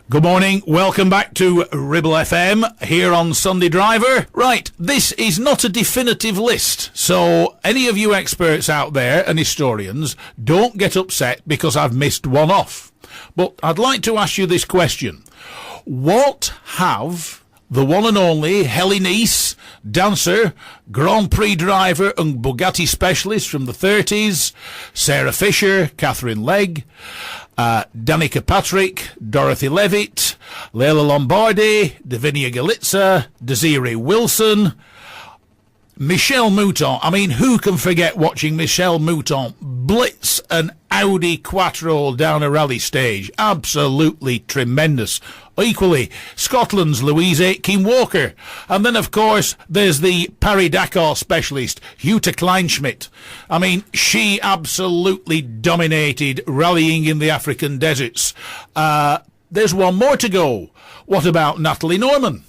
Good morning, welcome back to Ribble FM here on Sunday Driver. Right, this is not a definitive list, so any of you experts out there and historians, don't get upset because I've missed one off. But I'd like to ask you this question. What have the one and only Helen Nice, dancer, Grand Prix driver and Bugatti specialist from the 30s, Sarah Fisher, Catherine Legg, Danica Patrick, Dorothy Levitt, Leila Lombardi, Davinia Galitza, Desiree Wilson, Michelle Mouton. I mean, who can forget watching Michelle Mouton blitz an Audi Quattro down a rally stage? Absolutely tremendous. Equally, Scotland's Louise Aitken-Walker. And then, of course, there's the Paris-Dakar specialist, Jutta Kleinschmidt. I mean, she absolutely dominated rallying in the African deserts. There's one more to go. What about Natalie Norman?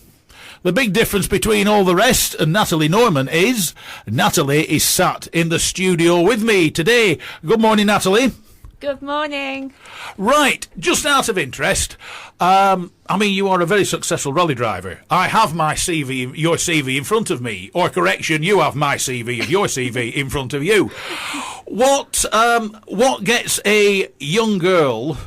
The big difference between all the rest and Natalie Norman is Natalie is sat in the studio with me today. Good morning, Natalie. Good morning. Right, just out of interest, I mean, you are a very successful rally driver. I have my CV, your CV in front of me. Or correction, you have my CV of your CV in front of you. What gets a young girl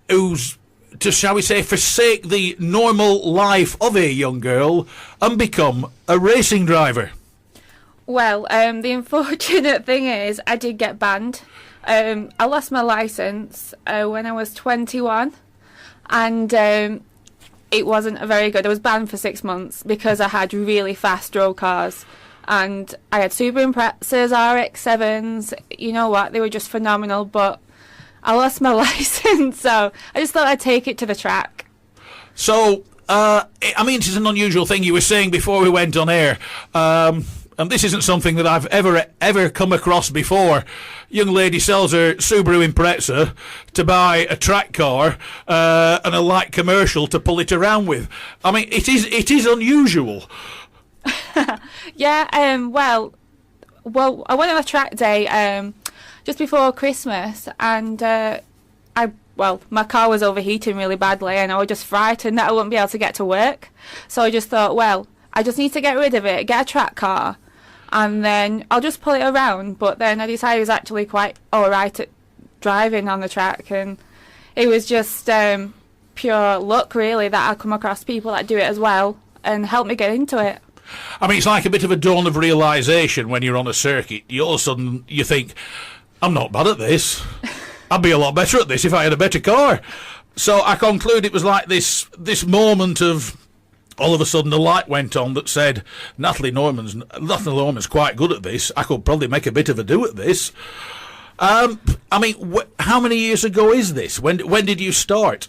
who's, to, shall we say, forsake the normal life of a young girl and become a racing driver? Well, the unfortunate thing is I did get banned. I lost my licence when I was 21, and it wasn't very good. I was banned for 6 months because I had really fast road cars, and I had Super Imprezas, RX-7s. You know what? They were just phenomenal, but I lost my licence, so I just thought I'd take it to the track. So, I mean, it's an unusual thing you were saying before we went on air, and this isn't something that I've ever come across before. Young lady sells her Subaru Impreza to buy a track car and a light commercial to pull it around with. I mean, it is unusual. Yeah, well, I went on a track day just before Christmas, and my car was overheating really badly, and I was just frightened that I wouldn't be able to get to work. So I just thought, well, I just need to get rid of it, get a track car, and then I'll just pull it around. But then I decided I was actually quite alright at driving on the track, and it was just pure luck, really, that I come across people that do it as well and help me get into it. I mean, it's like a bit of a dawn of realisation when you're on a circuit. All of a sudden you think, I'm not bad at this. I'd be a lot better at this if I had a better car. So I conclude it was like this moment of, all of a sudden a light went on that said, Natalie Norman's quite good at this. I could probably make a bit of a do at this. I mean, how many years ago is this? When did you start?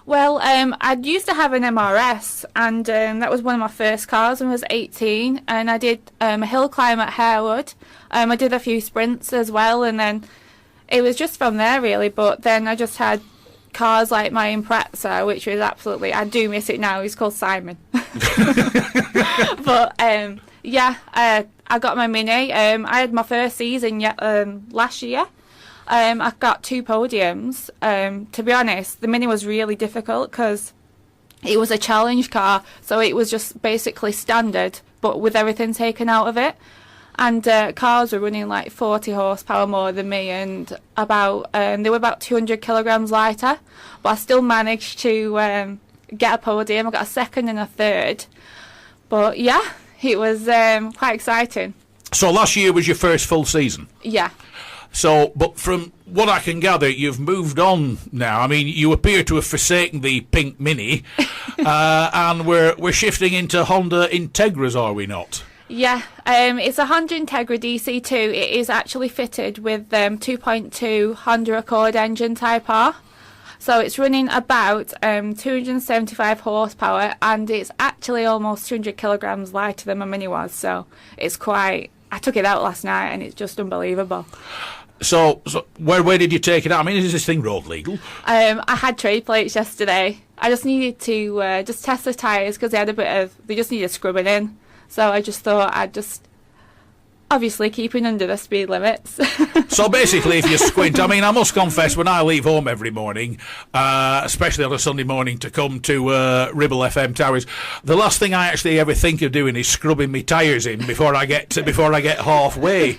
Well, I used to have an MRS, and that was one of my first cars when I was 18, and I did a hill climb at Harewood. I did a few sprints as well, and then it was just from there, really. But then I just had cars like my Impreza, which was absolutely, I do miss it now. He's called Simon. But I got my Mini. I had my first season last year. I got 2 podiums. To be honest, the Mini was really difficult because it was a challenge car, so it was just basically standard, but with everything taken out of it. And cars were running like 40 horsepower more than me, and they were about 200 kilograms lighter. But I still managed to get a podium. I got a second and a third. But yeah, it was quite exciting. So last year was your first full season? Yeah. So, but from what I can gather, you've moved on now. I mean, you appear to have forsaken the pink Mini, and we're shifting into Honda Integras, are we not? Yeah, it's a Honda Integra DC2. It is actually fitted with 2.2 Honda Accord engine Type R. So it's running about 275 horsepower, and it's actually almost 200 kilograms lighter than my Mini was. So it's quite... I took it out last night, and it's just unbelievable. So where did you take it out? I mean, is this thing road legal? I had trade plates yesterday. I just needed to just test the tyres because they just needed scrubbing in. So I just thought I'd just Obviously, keeping under the speed limits. So basically, if you squint, I mean, I must confess, when I leave home every morning, especially on a Sunday morning to come to Ribble FM Towers, the last thing I actually ever think of doing is scrubbing my tyres in before I get halfway.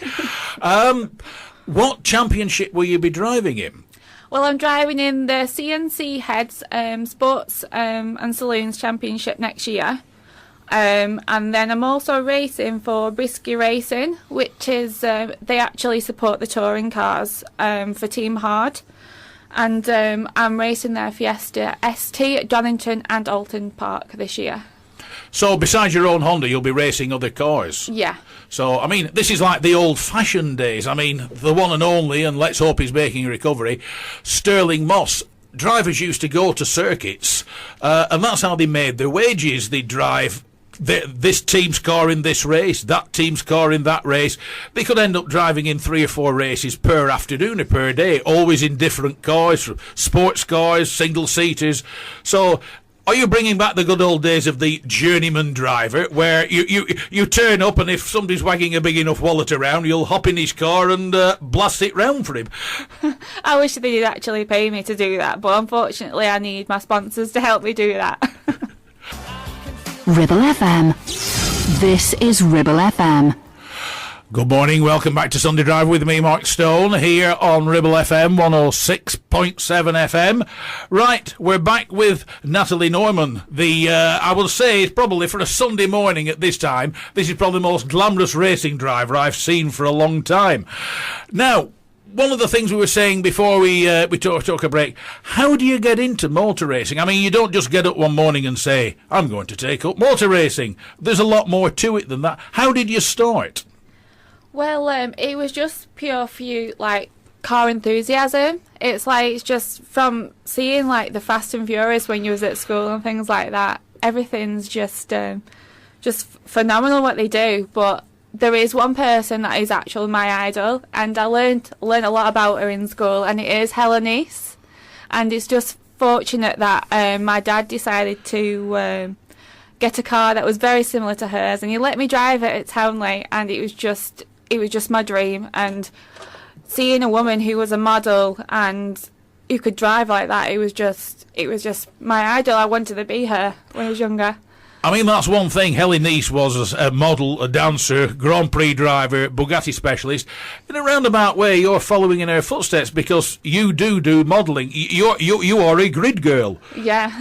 What championship will you be driving in? Well, I'm driving in the CNC Heads Sports and Saloons Championship next year. And then I'm also racing for Brisky Racing, which is, they actually support the touring cars for Team Hard. And I'm racing their Fiesta ST at Donington and Alton Park this year. So besides your own Honda, you'll be racing other cars? Yeah. So, I mean, this is like the old-fashioned days. I mean, the one and only, and let's hope he's making a recovery, Sterling Moss. Drivers used to go to circuits, and that's how they made their wages. They'd drive this team's car in this race, that team's car in that race. They could end up driving in 3 or 4 races per afternoon or per day, always in different cars, sports cars, single-seaters. So are you bringing back the good old days of the journeyman driver, where you turn up and if somebody's wagging a big enough wallet around, you'll hop in his car and blast it round for him? I wish they did actually pay me to do that, but unfortunately I need my sponsors to help me do that. Ribble FM. This is Ribble FM. Good morning, welcome back to Sunday Drive with me, Mark Stone, here on Ribble FM 106.7 FM. Right, we're back with Natalie Norman. I will say, it's probably for a Sunday morning at this time, this is probably the most glamorous racing driver I've seen for a long time. Now, one of the things we were saying before we took a break, how do you get into motor racing? I mean, you don't just get up one morning and say, I'm going to take up motor racing. There's a lot more to it than that. How did you start? Well, it was just pure car enthusiasm. It's just from seeing the Fast and Furious when you was at school and things like that. Everything's just phenomenal what they do. But there is one person that is actually my idol, and I learned a lot about her in school, and it is Helenice. And it's just fortunate that my dad decided to get a car that was very similar to hers, and he let me drive it at Townley, and it was just my dream. And seeing a woman who was a model and who could drive like that, it was just my idol. I wanted to be her when I was younger. I mean, that's one thing. Helenice was a model, a dancer, Grand Prix driver, Bugatti specialist. In a roundabout way, you're following in her footsteps because you do modelling. You are a grid girl. Yeah.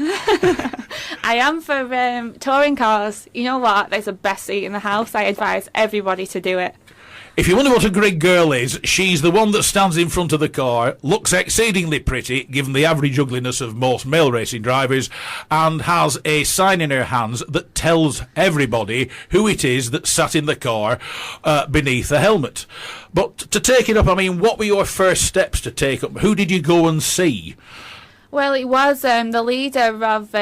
I am for touring cars. You know what? There's the best seat in the house. I advise everybody to do it. If you wonder what a grid girl is, she's the one that stands in front of the car, looks exceedingly pretty, given the average ugliness of most male racing drivers, and has a sign in her hands that tells everybody who it is that sat in the car beneath the helmet. But to take it up, I mean, what were your first steps to take up? Who did you go and see? Well, it was the leader of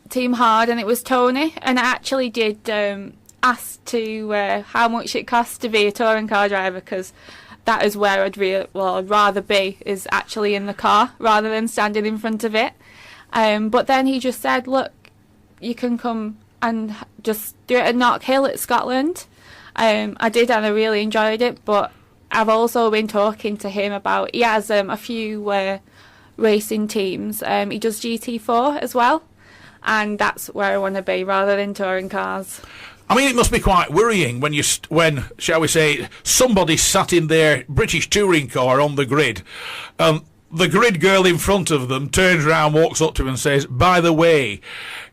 Team Hard, and it was Tony, and I actually did asked to how much it costs to be a touring car driver, because that is where I'd rather be, is actually in the car rather than standing in front of it. But then he just said, look, you can come and just do it at Knockhill at Scotland. I did, and I really enjoyed it, but I've also been talking to him about, he has a few racing teams. He does GT4 as well, and that's where I want to be rather than touring cars. I mean, it must be quite worrying when shall we say, somebody sat in their British touring car on the grid. The grid girl in front of them turns around, walks up to him and says, by the way,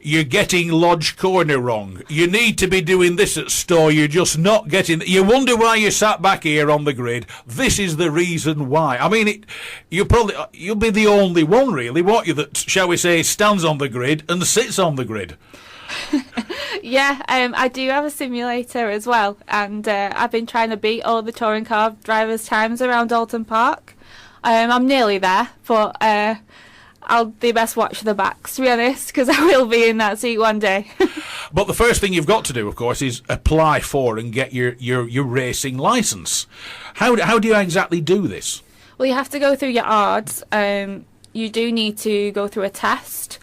you're getting Lodge Corner wrong. You need to be doing this at Stowe. You're just not getting... You wonder why you sat back here on the grid. This is the reason why. I mean, you'll be the only one, really, won't you, that, shall we say, stands on the grid and sits on the grid. Yeah, I do have a simulator as well, and I've been trying to beat all the touring car drivers' times around Alton Park. I'm nearly there, but I'll do best watch the backs, to be honest, because I will be in that seat one day. But the first thing you've got to do, of course, is apply for and get your racing licence. How do you exactly do this? Well, you have to go through your ARDs. You do need to go through a test,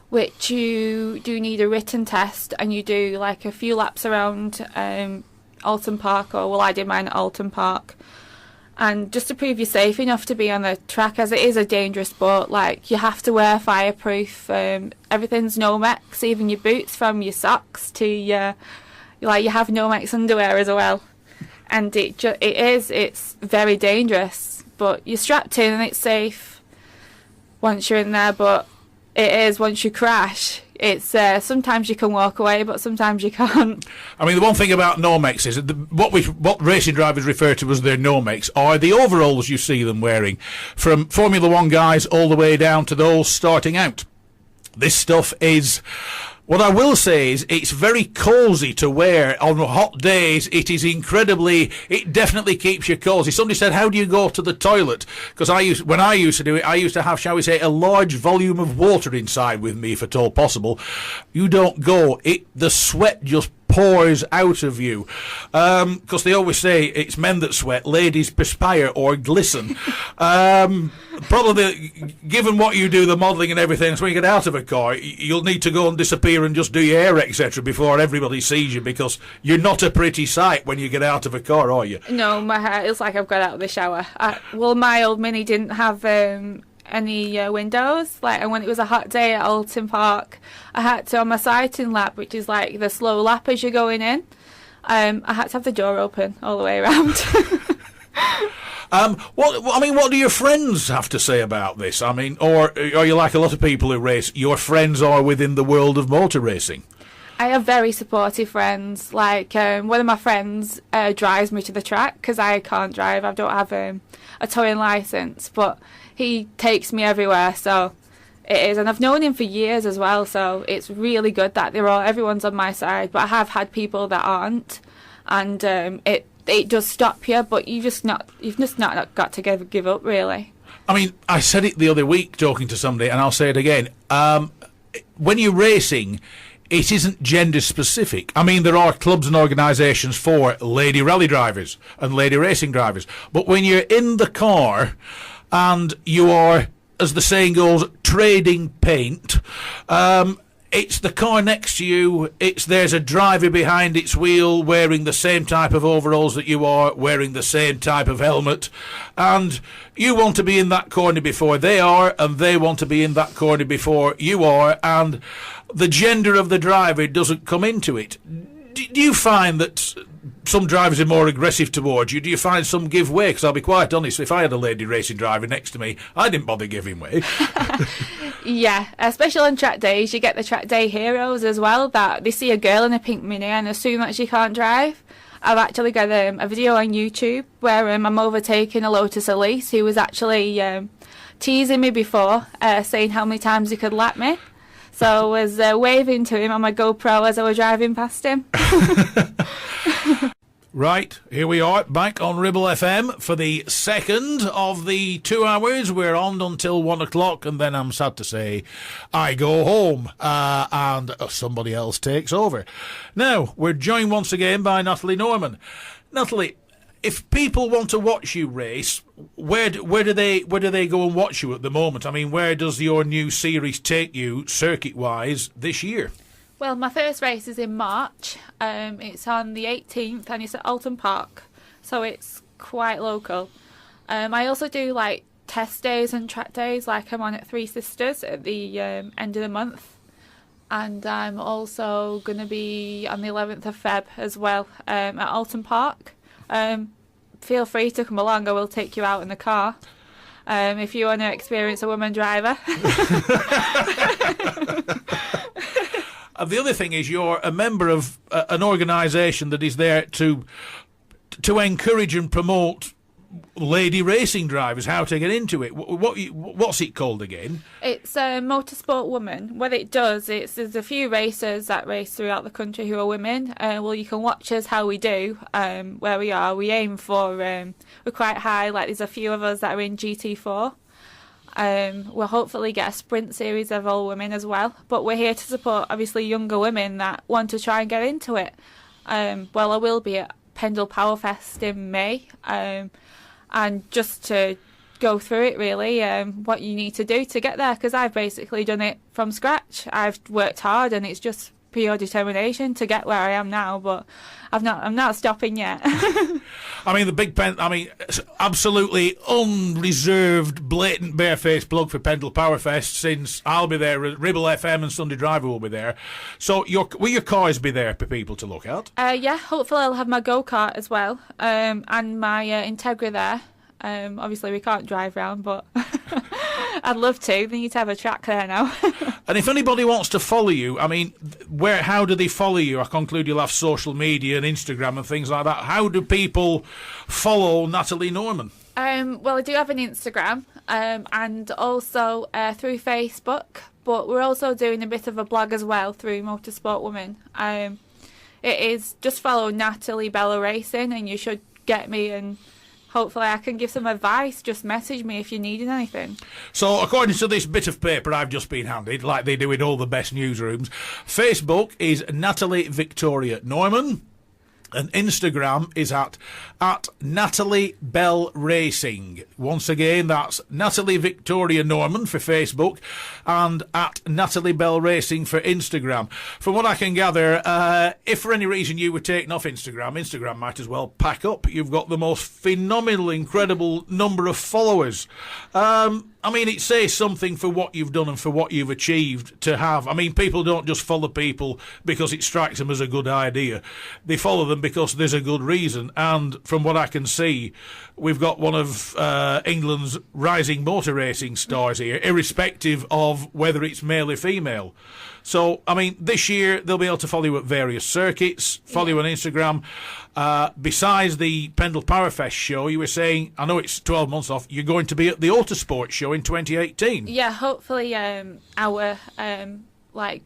which you do need a written test, and you do a few laps around Alton Park, or well, I did mine at Alton Park. And just to prove you're safe enough to be on the track, as it is a dangerous sport, like, you have to wear fireproof. Everything's Nomex, even your boots, from your socks to your, like, you have Nomex underwear as well. And it's very dangerous, but you're strapped in and it's safe once you're in there. But it is, once you crash, it's sometimes you can walk away, but sometimes you can't. I mean, the one thing about Nomex is what racing drivers refer to as their Nomex are the overalls you see them wearing, from Formula One guys all the way down to those starting out. This stuff is, what I will say is, it's very cosy to wear on hot days. It definitely keeps you cosy. Somebody said, how do you go to the toilet? Because when I used to do it, I used to have, shall we say, a large volume of water inside with me, if at all possible. You don't go. The sweat just pours out of you, because they always say it's men that sweat, ladies perspire or glisten. Probably, given what you do, the modelling and everything, so when you get out of a car, you'll need to go and disappear and just do your hair, etc., before everybody sees you, because you're not a pretty sight when you get out of a car, are you? No, my hair, it's like I've got out of the shower. Well, my old Mini didn't have any windows, and when it was a hot day at Alton Park, I had to, on my sighting lap, which is like the slow lap as you're going in, I had to have the door open all the way around. What do your friends have to say about this? I mean, or are you like a lot of people who race, your friends are within the world of motor racing? I have very supportive friends. Like, one of my friends drives me to the track, because I can't drive. I don't have a towing licence, but he takes me everywhere, so it is. And I've known him for years as well, so it's really good that everyone's on my side. But I have had people that aren't, and it does stop you, but you've just not got to give up, really. I mean, I said it the other week talking to somebody, and I'll say it again. When you're racing, it isn't gender specific. I mean, there are clubs and organisations for lady rally drivers and lady racing drivers, but when you're in the car and you are, as the saying goes, trading paint, it's the car next to you, there's a driver behind its wheel wearing the same type of overalls that you are, wearing the same type of helmet, and you want to be in that corner before they are, and they want to be in that corner before you are, and the gender of the driver doesn't come into it. Do you find that some drivers are more aggressive towards you? Do you find some give way? Because I'll be quite honest, if I had a lady racing driver next to me, I didn't bother giving way. Yeah, especially on track days, you get the track day heroes as well, that they see a girl in a pink Mini and assume that she can't drive. I've actually got a video on YouTube where I'm overtaking a Lotus Elise who was actually teasing me before, saying how many times he could lap me. So I was waving to him on my GoPro as I was driving past him. Right, here we are, back on Ribble FM for the second of the 2 hours. We're on until 1 o'clock, and then I'm sad to say I go home and somebody else takes over. Now, we're joined once again by Natalie Norman. Natalie, if people want to watch you race, where do they go and watch you at the moment? I mean, where does your new series take you, circuit-wise, this year? Well, my first race is in March. It's on the 18th, and it's at Alton Park, so it's quite local. I also do like test days and track days, like I'm on at Three Sisters at the end of the month, and I'm also going to be on the 11th of Feb as well at Alton Park. Feel free to come along. I will take you out in the car if you want to experience a woman driver. And the other thing is, you're a member of an organisation that is there to encourage and promote lady racing drivers, how to get into it. What's it called again? It's Motorsport Woman. What it does, there's a few racers that race throughout the country who are women. Well, you can watch us how we do, where we are. We aim for, we're quite high, like there's a few of us that are in GT4. We'll hopefully get a sprint series of all women as well, but we're here to support obviously younger women that want to try and get into it. Well, I will be at Pendle Powerfest in May, and just to go through it really, what you need to do to get there, because I've basically done it from scratch. I've worked hard and it's just pure determination to get where I am now, but I'm not stopping yet. I mean, absolutely unreserved, blatant, barefaced plug for Pendle Powerfest, since I'll be there, Ribble FM and Sunday Driver will be there. So will your cars be there for people to look at? Yeah, hopefully I'll have my go-kart as well, and my Integra there. Obviously we can't drive round, but I'd love to. They need to have a track there now. And if anybody wants to follow you, I mean, how do they follow you? I conclude you'll have social media and Instagram and things like that. How do people follow Natalie Norman? Well, I do have an Instagram, and also through Facebook, but we're also doing a bit of a blog as well through Motorsport Woman. It is just follow Natalie Bella Racing and you should get me, and hopefully I can give some advice. Just message me if you need anything. So, according to this bit of paper I've just been handed, like they do in all the best newsrooms, Facebook is Natalie Victoria Norman, and Instagram is at Natalie Bell Racing. Once again, that's Natalie Victoria Norman for Facebook and at Natalie Bell Racing for Instagram. From what I can gather, if for any reason you were taken off Instagram might as well pack up. You've got the most phenomenal, incredible number of followers. I mean, it says something for what you've done and for what you've achieved to have. I mean, people don't just follow people because it strikes them as a good idea. They follow them because there's a good reason. And from what I can see, we've got one of England's rising motor racing stars here, irrespective of whether it's male or female. So, I mean, this year they'll be able to follow you at various circuits, follow you on Instagram. Besides the Pendle Powerfest show, you were saying, I know it's 12 months off, you're going to be at the Autosport show in 2018. Yeah, hopefully our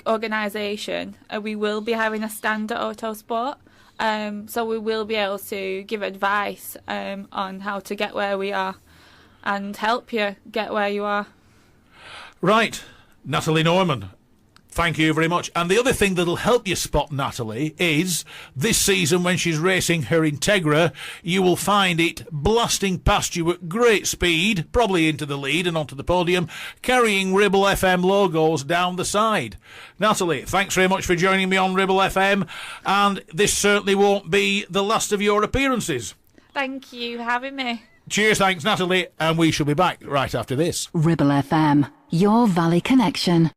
organisation, we will be having a stand at Autosport. So we will be able to give advice on how to get where we are and help you get where you are. Right, Natalie Norman, thank you very much. And the other thing that'll help you spot Natalie is this season when she's racing her Integra, you will find it blasting past you at great speed, probably into the lead and onto the podium, carrying Ribble FM logos down the side. Natalie, thanks very much for joining me on Ribble FM, and this certainly won't be the last of your appearances. Thank you for having me. Cheers, thanks Natalie, and we shall be back right after this. Ribble FM, your Valley Connection.